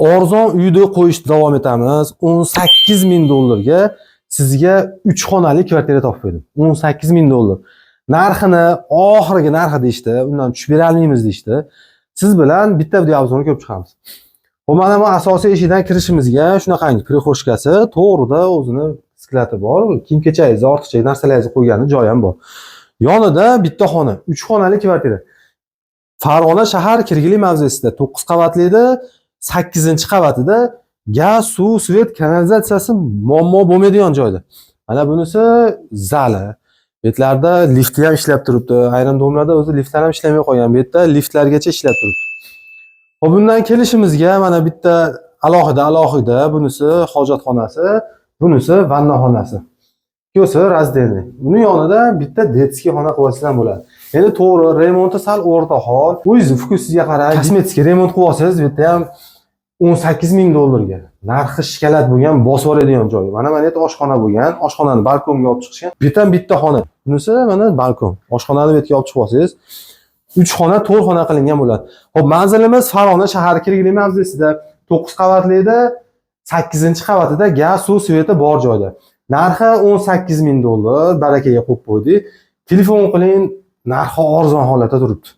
Arzon uyda qo'yishda davom etamiz. 18 ming dollarga sizga 3 xonali kvartira topib berdim. 18 ming dollar. Narxini oxirgi narxi deyishdi, undan tushib bera olmaymiz deyishdi. Siz bilan bitta video obzorni ko'rib chiqamiz. Bu mana bu asosiy eshikdan kirishimizga shunaqangi prixoshkasi, to'g'rida o'zini sklati bor, kiyim-kechangizni, ortiqcha narsalaringizni qo'ygan joyi ham bor. Yonida bitta xona, 3 xonali kvartira. Farg'ona shahar Kirgili mavzesida 9 qavatli, 8-qavatida gaz, suv, svet, kanalizatsiyasi muammo bo'lmaydigan joyda. Mana bunisi zali. Betlarda lifti ham ishlab turibdi. Ayrim domlarda o'zi liftlar ham ishlamay qolgan. Bu yerda liftlargacha ishlab turibdi. Xo'p, bundan kelishimizga mana bitta alohida bunisi hojatxonasi, bunisi vannaxonasi. Ikkosi razdельный. Uni yonida bitta detskiy xona qilsangiz ham bo'ladi. Endi to'g'ri, remonti sal o'rta hol. O'zingiz fokusingizga qarang, kosmetik remont qilib olsangiz, bu yerda ham 18 ming dollarga. Narxi shikalat bo'lgan, bosib oladigan joy. Mana yerda oshxona bo'lgan, oshxonani balkonga olib chiqishgan. Bu yerda bitta xona. Bunisi mana balkon. Oshxonani bu yerga olib chiqib olsangiz, 3 xona, 4 xona qilingan bo'ladi. Xo'p, manzilimiz Farg'ona shahar Kirgili mavzesida 9 qavatli, 8-qavatida gaz, suv, sveti bor joyda. Narxi 18 ming dollar, barakaga qo'yib qo'ydik. Telefon qiling, narxi arzon holatda turibdi.